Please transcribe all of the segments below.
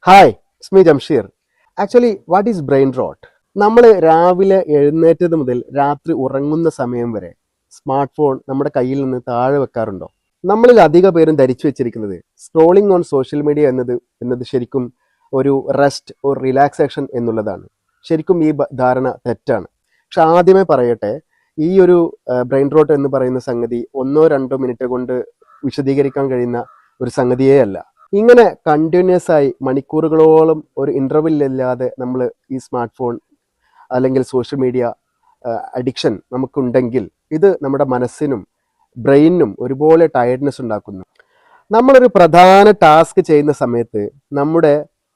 Hi, it's me Jamsheer. Actually what is brain rote? നമ്മൾ രാവിലെ എഴുന്നേറ്റത് മുതൽ രാത്രി ഉറങ്ങുന്ന സമയം വരെ സ്മാർട്ട് ഫോൺ നമ്മുടെ കയ്യിൽ നിന്ന് താഴെ വെക്കാറുണ്ടോ? നമ്മളിൽ അധിക പേരും ധരിച്ചു വെച്ചിരിക്കുന്നത് സ്ക്രോളിംഗ് ഓൺ സോഷ്യൽ മീഡിയ എന്നത് ശരിക്കും ഒരു റെസ്റ്റ്, ഒരു റിലാക്സേഷൻ എന്നുള്ളതാണ്. ശരിക്കും ഈ ധാരണ തെറ്റാണ്. പക്ഷെ ആദ്യമേ പറയട്ടെ, ഈ ഒരു ബ്രെയിൻ റോട്ട് എന്ന് പറയുന്ന സംഗതി 1-2 മിനിറ്റ് കൊണ്ട് വിശദീകരിക്കാൻ കഴിയുന്ന ഒരു സംഗതിയേ അല്ല. ഇങ്ങനെ കണ്ടിന്യൂസ് ആയി മണിക്കൂറുകളോളം ഒരു ഇന്റർവെൽ ഇല്ലാതെ നമ്മൾ ഈ സ്മാർട്ട് ഫോൺ അല്ലെങ്കിൽ സോഷ്യൽ മീഡിയ അഡിക്ഷൻ നമുക്കുണ്ടെങ്കിൽ ഇത് നമ്മുടെ മനസ്സിനും ബ്രെയിനിനും ഒരുപോലെ ടയർഡ്നെസ് ഉണ്ടാക്കുന്നു. നമ്മളൊരു പ്രധാന ടാസ്ക് ചെയ്യുന്ന സമയത്ത് നമ്മുടെ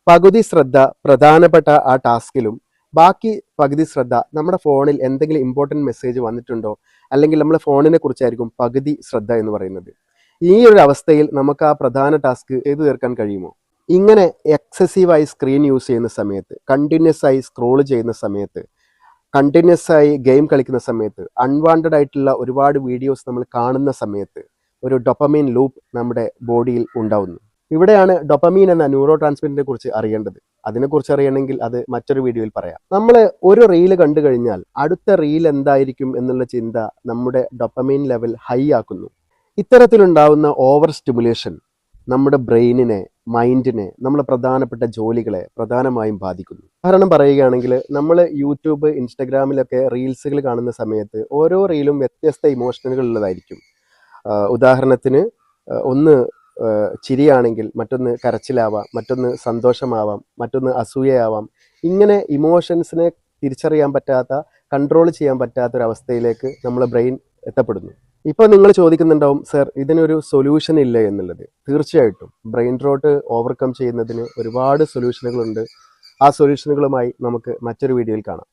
പകുതി ശ്രദ്ധ പ്രധാനപ്പെട്ട ആ ടാസ്കിലും ബാക്കി പകുതി ശ്രദ്ധ നമ്മുടെ ഫോണിൽ എന്തെങ്കിലും ഇമ്പോർട്ടൻറ്റ് മെസ്സേജ് വന്നിട്ടുണ്ടോ അല്ലെങ്കിൽ നമ്മുടെ ഫോണിനെ കുറിച്ചായിരിക്കും പകുതി ശ്രദ്ധ എന്ന് പറയുന്നത്. ഈ ഒരു അവസ്ഥയിൽ നമുക്ക് ആ പ്രധാന ടാസ്ക് ചെയ്തു തീർക്കാൻ കഴിയുമോ? ഇങ്ങനെ എക്സസീവായി സ്ക്രീൻ യൂസ് ചെയ്യുന്ന സമയത്ത്, കണ്ടിന്യൂസ് ആയി സ്ക്രോൾ ചെയ്യുന്ന സമയത്ത്, കണ്ടിന്യൂസ് ആയി ഗെയിം കളിക്കുന്ന സമയത്ത്, അൺവാണ്ടഡ് ആയിട്ടുള്ള ഒരുപാട് വീഡിയോസ് നമ്മൾ കാണുന്ന സമയത്ത് ഒരു ഡൊപ്പമീൻ ലൂപ്പ് നമ്മുടെ ബോഡിയിൽ ഉണ്ടാവുന്നു. ഇവിടെയാണ് ഡൊപ്പമീൻ എന്ന ന്യൂറോ ട്രാൻസ്മിറ്ററിനെ കുറിച്ച് അറിയേണ്ടത്. അതിനെക്കുറിച്ച് അറിയണമെങ്കിൽ അത് മറ്റൊരു വീഡിയോയിൽ പറയാം. നമ്മൾ ഒരു റീല് കണ്ടു കഴിഞ്ഞാൽ അടുത്ത റീൽ എന്തായിരിക്കും എന്നുള്ള ചിന്ത നമ്മുടെ ഡൊപ്പമീൻ ലെവൽ ഹൈ ആക്കുന്നു. ഇത്തരത്തിലുണ്ടാവുന്ന ഓവർ സ്റ്റിമുലേഷൻ നമ്മുടെ ബ്രെയിനിനെ, മൈൻഡിനെ, നമ്മളെ പ്രധാനപ്പെട്ട ജോലികളെ പ്രധാനമായും ബാധിക്കുന്നു. ഉദാഹരണം പറയുകയാണെങ്കിൽ, നമ്മൾ യൂട്യൂബ്, ഇൻസ്റ്റഗ്രാമിലൊക്കെ റീൽസുകൾ കാണുന്ന സമയത്ത് ഓരോ റീലും വ്യത്യസ്ത ഇമോഷനുകൾ ഉള്ളതായിരിക്കും. ഉദാഹരണത്തിന്, ഒന്ന് ചിരിയാണെങ്കിൽ മറ്റൊന്ന് കരച്ചിലാവാം, മറ്റൊന്ന് സന്തോഷമാവാം, മറ്റൊന്ന് അസൂയയാവാം. ഇങ്ങനെ ഇമോഷൻസിനെ തിരിച്ചറിയാൻ പറ്റാത്ത, കൺട്രോൾ ചെയ്യാൻ പറ്റാത്തൊരവസ്ഥയിലേക്ക് നമ്മളെ ബ്രെയിൻ എത്തപ്പെടുന്നു. ഇപ്പോൾ നിങ്ങൾ ചോദിക്കുന്നുണ്ടാവും, സർ ഇതിനൊരു സൊല്യൂഷൻ ഇല്ലേ എന്നുള്ളത്. തീർച്ചയായിട്ടും ബ്രെയിൻ റോട്ട് ഓവർകം ചെയ്യുന്നതിന് ഒരുപാട് സൊല്യൂഷനുകളുണ്ട്. ആ സൊല്യൂഷനുകളുമായി നമുക്ക് മറ്റൊരു വീഡിയോയിൽ കാണാം.